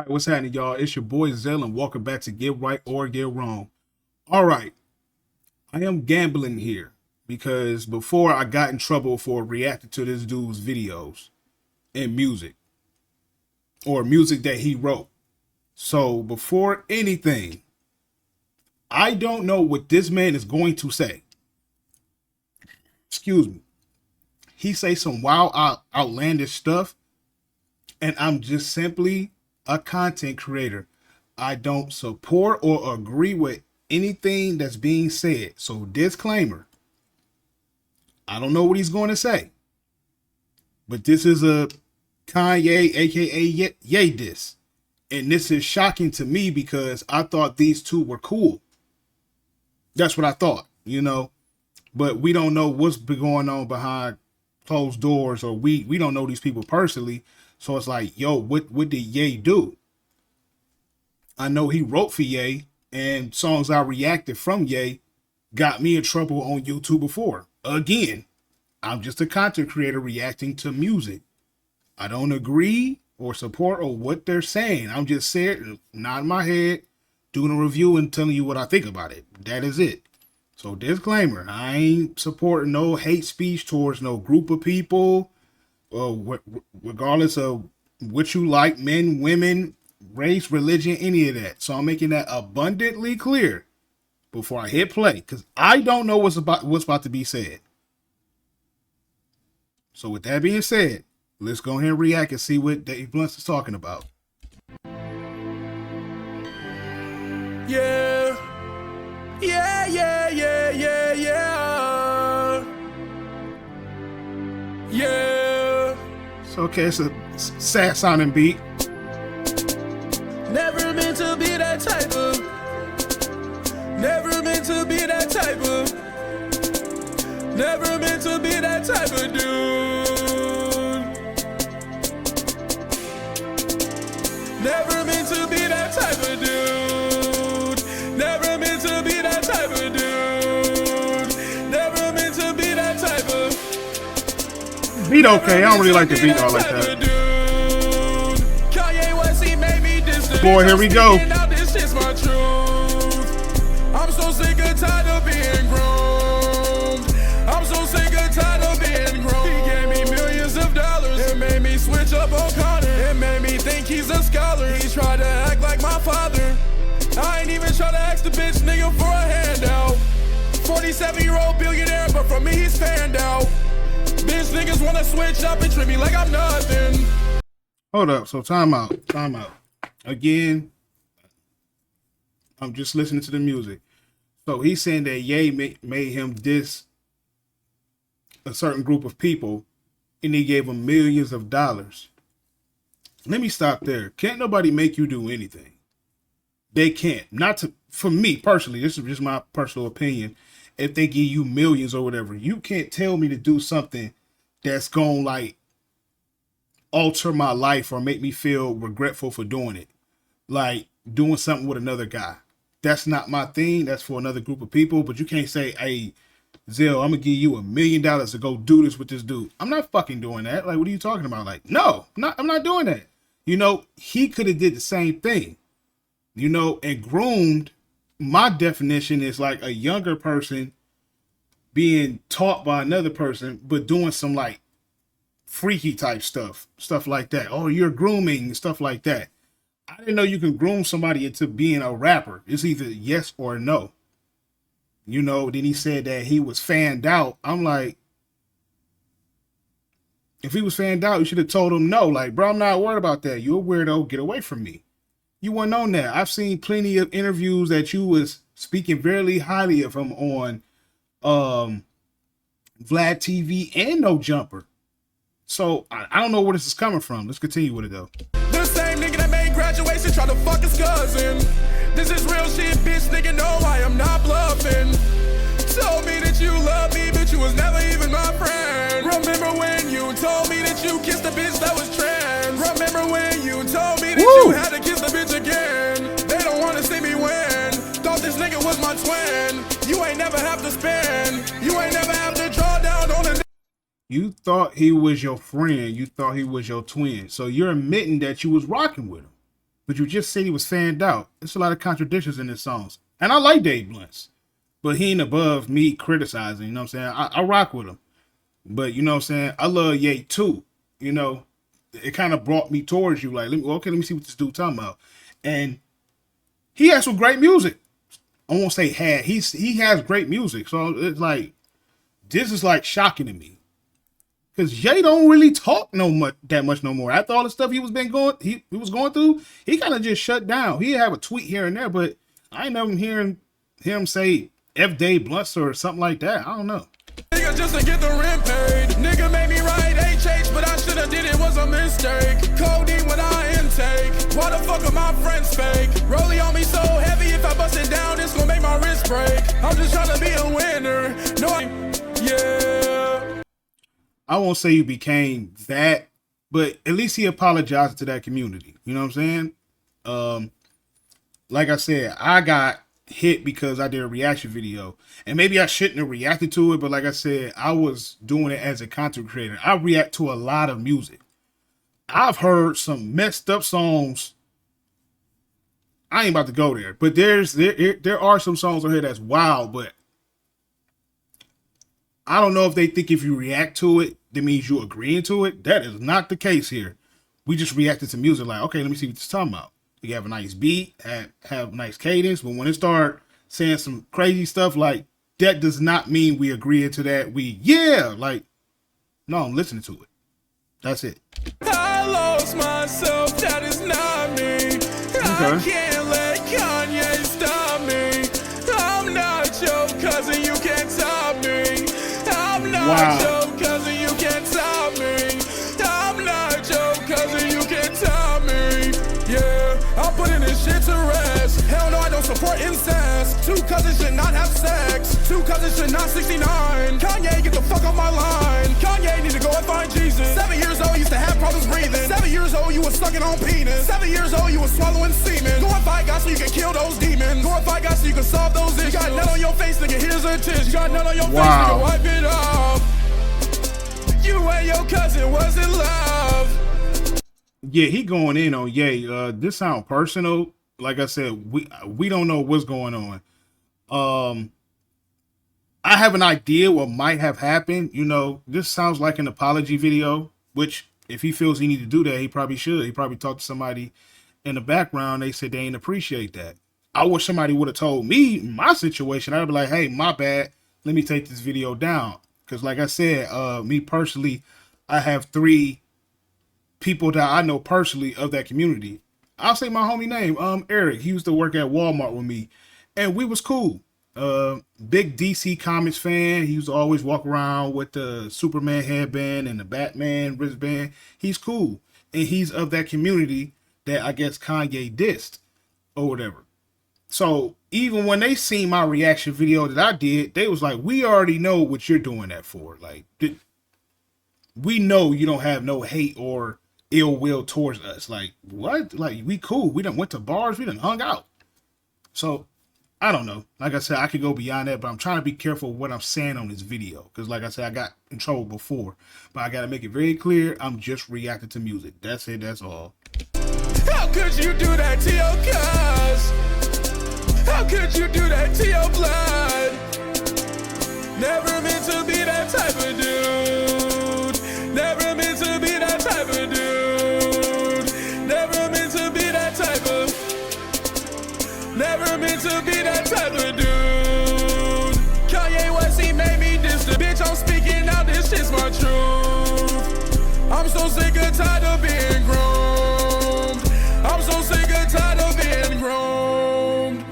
All right, what's happening, y'all? It's your boy Zell, and welcome back to Get Right or Get Wrong. All right, I am gambling here because before I got in trouble for reacting to this dude's videos and music, or music that he wrote. So before anything, I don't know what this man is going to say. Excuse me. He say some wild, outlandish stuff, and I'm just simply a content creator. I don't support or agree with anything that's being said. So disclaimer, I don't know what he's going to say, but this is a Kanye, aka Ye diss. And this is shocking to me because I thought these two were cool. That's what I thought, but we don't know what's been going on behind closed doors, or we don't know these people personally. So it's like, yo, what did Ye do? I know he wrote for Ye, and songs I reacted from Ye got me in trouble on YouTube before. Again, I'm just a content creator reacting to music. I don't agree or support or what they're saying. I'm just saying, nodding my head, doing a review and telling you what I think about it. That is it. So disclaimer, I ain't supporting no hate speech towards no group of people, regardless of what you like, men, women, race, religion, any of that. So I'm making that abundantly clear before I hit play, because I don't know what's about to be said. So with that being said, let's go ahead and react and see what Dave Blunts is talking about. Yeah, yeah, yeah, yeah, yeah, yeah, yeah. So okay, it's a sad sounding beat. Never meant to be that type of. Never meant to be that type of. Never meant to be that type of dude. Never meant to be that type of dude. Never meant to be that type of dude. Never meant to be that type of. Beat okay, I don't really like the beat all like that. Kanye West, he made me distant. Boy, here we go. This is my truth. I'm so sick and tired of being groomed. I'm so sick and tired of being groomed. He gave me millions of dollars. It made me switch up on Connor. It made me think he's a scholar. He tried to act like my father. I ain't even try to ask the bitch nigga for a handout. 47-year-old billionaire, but from me he's fanned out. Bitch niggas wanna switch up and treat me like I'm nothing. Hold up, so time out. Again, I'm just listening to the music. So he's saying that Ye made him diss a certain group of people, and he gave him millions of dollars. Let me stop there. Can't nobody make you do anything. They can't. For me personally, this is just my personal opinion. If they give you millions or whatever, you can't tell me to do something that's gonna like alter my life or make me feel regretful for doing it. Like doing something with another guy. That's not my thing. That's for another group of people. But you can't say, hey, Zell, I'm gonna give you $1 million to go do this with this dude. I'm not fucking doing that. Like, what are you talking about? Like, no, I'm not doing that. He could have did the same thing. And groomed, my definition is like a younger person being taught by another person, but doing some like freaky type stuff like that. Oh, you're grooming, stuff like that. I didn't know you can groom somebody into being a rapper. It's either yes or no. Then he said that he was fanned out. I'm like, if he was fanned out, you should have told him no. Like, bro, I'm not worried about that. You're a weirdo. Get away from me. You weren't on that. I've seen plenty of interviews that you was speaking very highly of him on Vlad TV and No Jumper. So I don't know where this is coming from. Let's continue with it though. The same nigga that made graduation try to fuck his cousin. This is real shit, bitch, nigga, no, I am not bluffing. Told me that you love me, but you was never even my friend. Remember when you told me that you kissed a bitch that was trans? Remember when you told me that you had to kiss the bitch again? They don't wanna see me win. Thought this nigga was my twin. You ain't never have to spend. You ain't never have to draw down on a. You thought he was your friend. You thought he was your twin. So you're admitting that you was rocking with him. but you just said he was fanned out. There's a lot of contradictions in his songs. And I like Dave Blunts, but he ain't above me criticizing, you know what I'm saying? I rock with him. But, you know what I'm saying? I love Ye too, you know? It kind of brought me towards you, like, let me see what this dude talking about. And he has some great music. I won't say he has great music. So it's like, this is like shocking to me. Because Ye don't really talk that much no more. After all the stuff he was going through, he kind of just shut down. He have a tweet here and there, but I ain't never hearing him say F Dave Blunts or something like that. I don't know. Nigga just to get the rent paid. Nigga made me write HH, but I shoulda did it, was a mistake. Codeine when I intake. Why the fuck are my friends fake? Rolling on me so heavy, if I bust it down, it's gonna make my wrist break. I'm just trying to be a winner. No, yeah. I won't say he became that, but at least he apologized to that community. You know what I'm saying? Like I said, I got hit because I did a reaction video, and maybe I shouldn't have reacted to it, but like I said, I was doing it as a content creator. I react to a lot of music. I've heard some messed up songs. I ain't about to go there, but there are some songs on here that's wild, but I don't know if they think if you react to it, that means you agreeing to it. That is not the case here. We just reacted to music like, okay, let me see what this is talking about. You have a nice beat, have nice cadence, but when it start saying some crazy stuff, like, that does not mean we agree to that. No, I'm listening to it. That's it. I lost myself, that is not me. I can't let Kanye stop me. I'm not your cousin, you can't stop me. I'm not your cousin, you can't stop me. I'm not your cousin, you can't stop me. Yeah, I'm putting this shit to rest. Hell no, I don't support incest. Two cousins should not have sex. Two cousins should not 69. Kanye, get the fuck off my line. Kanye need to go and find Jesus. 7 years old, used to have problems breathing. 7 years old, you was sucking on penis. 7 years old, you was swallowing semen. Go and fight God so you can kill those demons. Go and fight God so you can solve those issues. You got nut on your face, nigga, here's a tissue. You got nut on your face, nigga, wipe it off. You and your cousin was in love. Yeah, he going in on Ye. This sound personal. Like I said, we don't know what's going on. I have an idea what might have happened. You know, this sounds like an apology video, which if he feels he need to do that, he probably should. He probably talked to somebody in the background. They said they ain't appreciate that. I wish somebody would have told me my situation. I'd be like, hey, my bad. Let me take this video down. Because like I said, me personally, I have 3 people that I know personally of that community. I'll say my homie name, Eric. He used to work at Walmart with me, and we was cool. Big DC Comics fan. He used to always walk around with the Superman headband and the Batman wristband. He's cool, and he's of that community that I guess Kanye dissed or whatever. So even when they seen my reaction video that I did, they was like, we already know what you're doing that for. Like, we know you don't have no hate or ill will towards us. Like, what? Like, we cool. We done went to bars. We done hung out. So I don't know. Like I said, I could go beyond that, but I'm trying to be careful what I'm saying on this video. Because like I said, I got in trouble before. But I got to make it very clear, I'm just reacting to music. That's it. That's all. How could you do that to your cuz? How could you do that to your blood? Never meant to be that type of dude. Never meant to be that type of dude. Never meant to be that type of. Never meant to be that type of dude. Kanye West, he made me this. The bitch, I'm speaking out, this shit's my truth. I'm so sick and tired of being groomed. I'm so sick and tired of being groomed.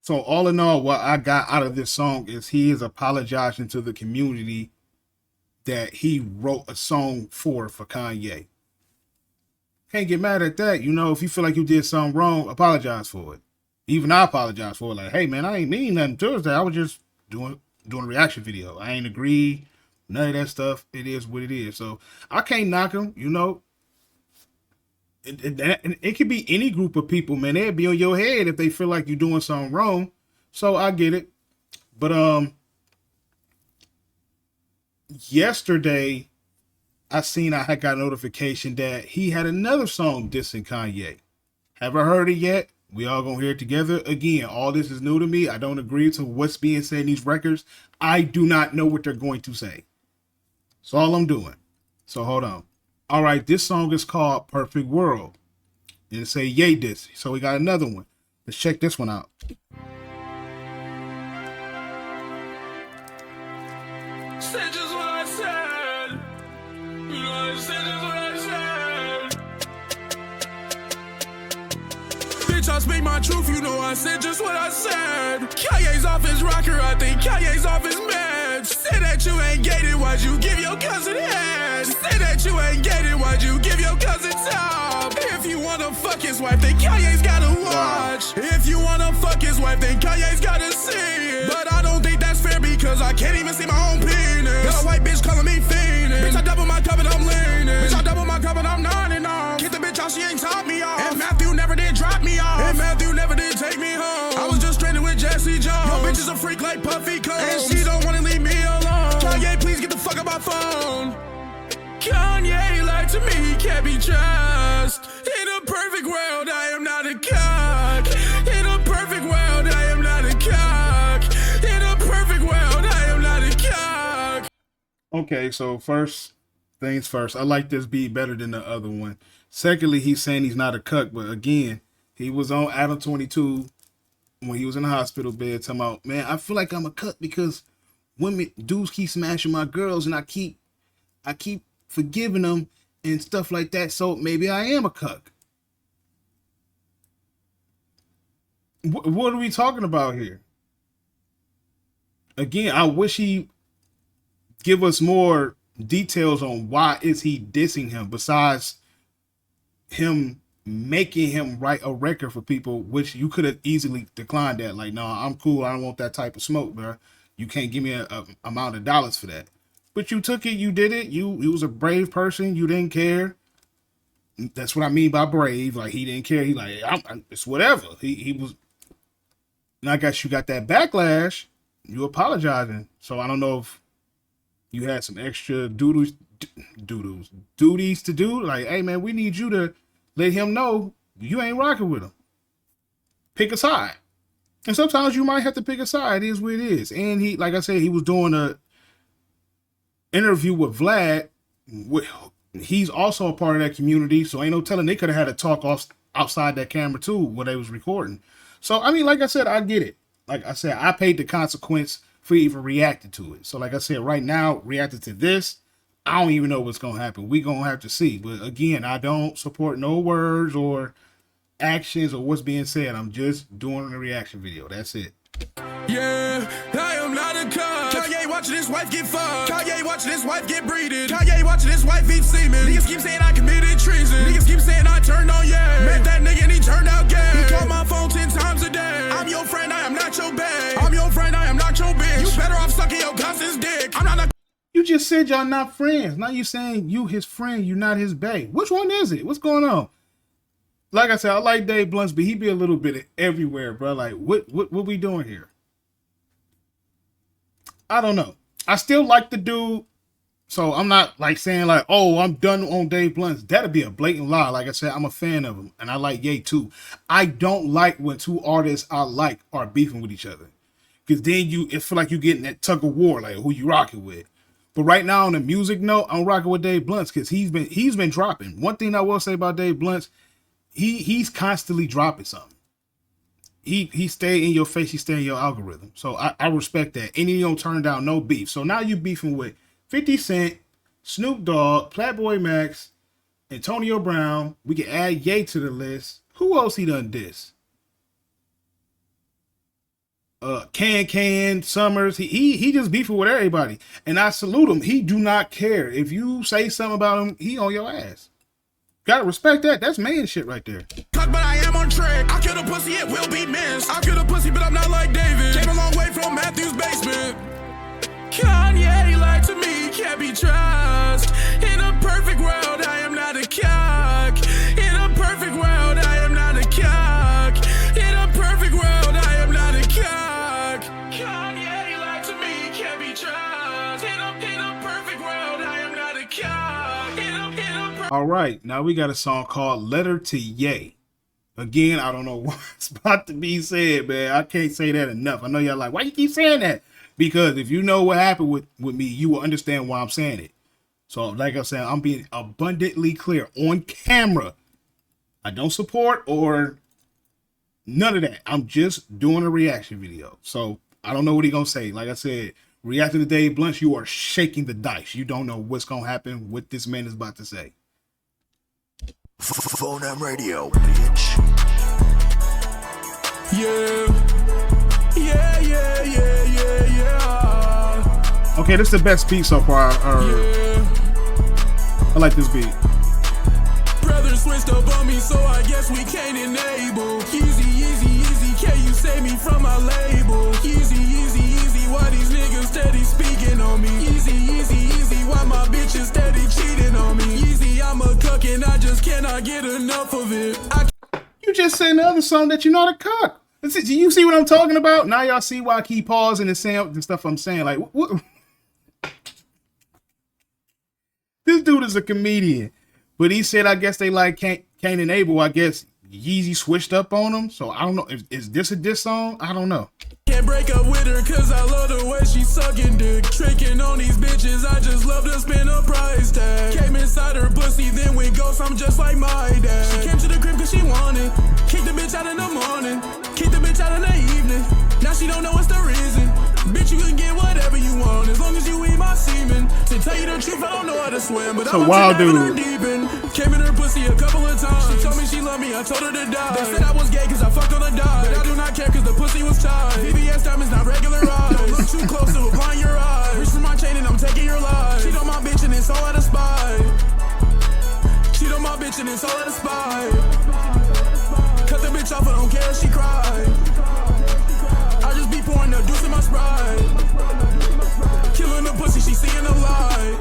So all in all, what I got out of this song is he is apologizing to the community that he wrote a song for Kanye. Can't get mad at that. You know, if you feel like you did something wrong, apologize for it. Even I apologize for it. Like, hey man, I ain't mean nothing to that. I was just doing a reaction video. I ain't agree. None of that stuff. It is what it is. So I can't knock him, you know. It could be any group of people, man. They'd be on your head if they feel like you're doing something wrong. So I get it. But yesterday I had got a notification that he had another song dissing Kanye. Haven't heard it yet. We all gonna hear it together. Again, all this is new to me. I don't agree to what's being said in these records. I do not know what they're going to say. That's all I'm doing. So hold on. All right, this song is called Perfect World. And it say Ye diss. So we got another one. Let's check this one out. Said just what I said. You know, I said just what I said. Bitch, I speak my truth, you know I said just what I said. Kanye's off his rocker, I think Kanye's off his meds. Say that you ain't gated, why'd you give your cousin head? Say that you ain't gated, why'd you give your cousin top? If you wanna fuck his wife, then Kanye's gotta watch. If you wanna fuck his wife, then Kanye's gotta see it. But I don't think that's fair because I can't even see my own penis. Got a white bitch calling me fiending. Bitch, I double my cup and I'm leaning. Bitch, I double my cup and I'm nodding off. Get the bitch out, she ain't top me off. And Matthew never did drop me off. And Matthew never did take me home. I was just stranded with Jesse Jones. Yo, bitch is a freak like Puffy Combs. And she don't wanna leave me alone. Kanye, please get the fuck out my phone. Kanye lied to me, he can't be trusted. In a perfect world, I am not a cock. In a perfect world, I am not a cock. In a perfect world, I am not a cock. Okay, so first things first. I like this beat better than the other one. Secondly, he's saying he's not a cuck, but again, he was on Adam 22 when he was in the hospital bed talking about, man, I feel like I'm a cuck because dudes keep smashing my girls and I keep forgiving them and stuff like that. So maybe I am a cuck. What are we talking about here? Again, I wish he give us more details on why is he dissing him besides him making him write a record for people, which you could have easily declined that. Like, no, I'm cool. I don't want that type of smoke, bro. You can't give me a amount of dollars for that. But you took it. You did it. You was a brave person. You didn't care. That's what I mean by brave. Like, he didn't care. He like, it's whatever. He was. And I guess you got that backlash. You apologizing. So I don't know if you had some extra duties to do. Like, hey man, we need you to let him know you ain't rocking with him. Pick a side. And sometimes you might have to pick a side. It is what it is. And he, like I said, he was doing a interview with Vlad. He's also a part of that community. So ain't no telling they could have had a talk outside that camera too when they was recording. So, I mean, like I said, I get it. Like I said, I paid the consequence for even reacting to it. So like I said, right now, reacting to this, I don't even know what's going to happen. We going to have to see. But again, I don't support no words or actions or what's being said. I'm just doing a reaction video. That's it. Yeah, I am not a cuck. Kanye watching his wife get fucked. Kanye watching his wife get breeded. Kanye watching his wife eat semen. Niggas keep saying I committed treason. Niggas keep saying I turned on yeah. Met that nigga and he turned out gay. He called my phone 10 times a day. I'm your friend, I am not your bae. I'm your friend, I am not your bitch. You better off sucking your cousin's dick. I'm not a. You just said y'all not friends. Now you saying you his friend, you not his bae. Which one is it? What's going on? Like I said, I like Dave Blunts, but he be a little bit everywhere, bro. Like, what we doing here? I don't know. I still like the dude, so I'm not like saying like, oh, I'm done on Dave Blunts. That'd be a blatant lie. Like I said, I'm a fan of him, and I like Ye too. I don't like when two artists I like are beefing with each other, because then it feel like you getting that tug of war, like who you rocking with. But right now on the music note, I'm rocking with Dave Blunts because he's been dropping. One thing I will say about Dave Blunts, he's constantly dropping something. He stay in your face, he stay in your algorithm. So I respect that. And he don't turn down no beef. So now you beefing with 50 Cent, Snoop Dogg, Flatboy Max, Antonio Brown. We can add Ye to the list. Who else he done diss? Can Summers. He just beefing with everybody. And I salute him. He do not care. If you say something about him, he on your ass. Gotta respect that. That's man shit right there. But I am on track. I kill the pussy, it will be missed. I kill the pussy, but I'm not like David. Came a long way from Matthew's basement. Kanye lied to me, can't be trusted. In a perfect world, I am not a cock. In a perfect world, I am not a cock. In a perfect world, I am not a cock. Kanye lied to me, can't be trusted. In a perfect world, I am not a cock. All right, now we got a song called Letter to Ye. Again, I don't know what's about to be said, man. I can't say that enough. I know y'all like, why you keep saying that? Because if you know what happened with me, you will understand why I'm saying it. So, like I said, I'm being abundantly clear on camera. I don't support or none of that. I'm just doing a reaction video. So, I don't know what he's going to say. Like I said, reacting to Dave Blunts, you are shaking the dice. You don't know what's going to happen, what this man is about to say. Phone M Radio, bitch. Yeah. Okay, this is the best beat so far. I like this beat. Brothers switched up on me, so I guess we can't enable. Easy, can you save me from my label? Easy, why these niggas steady speaking on me? Easy, why my bitches steady cheating on me? Easy, I'm a cuck and I just cannot get enough of it. You just saying the other song that you're not a cuck. Do you see what I'm talking about? Now y'all see why I keep pausing and saying the stuff I'm saying. Like, what? This dude is a comedian, but he said, I guess they like can't enable. I guess Yeezy switched up on him. So I don't know. Is this a diss song? I don't know. Can't break up with her cause I love the way she sucking dick. Tricking on these bitches, I just love to spin a price tag. Came inside her pussy, then went ghost, I'm just like my dad. She came to the crib cause she wanted. Kick the bitch out in the morning. Kick the bitch out in the evening. Now she don't know what's the reason. Bitch, you can get whatever you want as long as you eat my semen. To tell you the truth, I don't know how to swim, but I'm wild dude. her deep in. Came in her pussy a couple of times. She told me she loved me, I told her to die. They said I was gay cause I fucked on the dime, but I do not care cause the pussy was tied. VVS diamonds not regular eyes. Don't look too close to applying your eyes. Reach for my chain and I'm taking your life. Cheat on my bitch and it's all out of spite. Cheat on my bitch and it's all out of spite. Cut the bitch off, I don't care if she cry. I just be pouring the deuce in my Sprite. Killing the pussy, she seeing the light.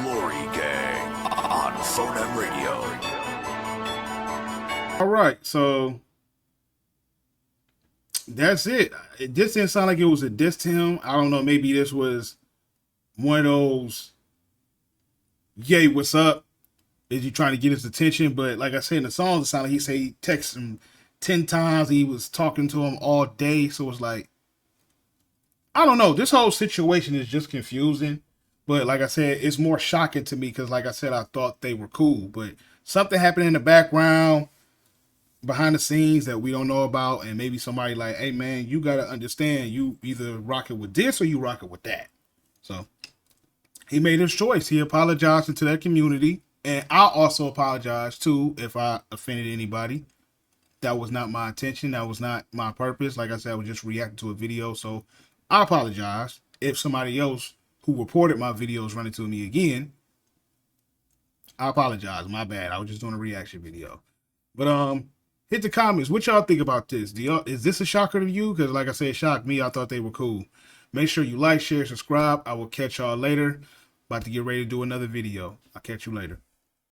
Glory Gang on Phone M Radio. All right, so that's it. This didn't sound like it was a diss to him. I don't know. Maybe this was one of those, yay, what's up? Is he trying to get his attention? But like I said in the song, it sounded like he said he texted him 10 times. He was talking to him all day. So it's like, I don't know. This whole situation is just confusing. But like I said, it's more shocking to me because like I said, I thought they were cool. But something happened in the background, behind the scenes that we don't know about. And maybe somebody like, hey, man, you got to understand you either rock it with this or you rock it with that. So he made his choice. He apologized to that community. And I'll also apologize, too, if I offended anybody. That was not my intention. That was not my purpose. Like I said, I was just reacting to a video. So I apologize if somebody else who reported my videos running to me again. I apologize. My bad. I was just doing a reaction video. But hit the comments. What y'all think about this? Is this a shocker to you? Because like I said, it shocked me. I thought they were cool. Make sure you like, share, subscribe. I will catch y'all later. About to get ready to do another video. I'll catch you later.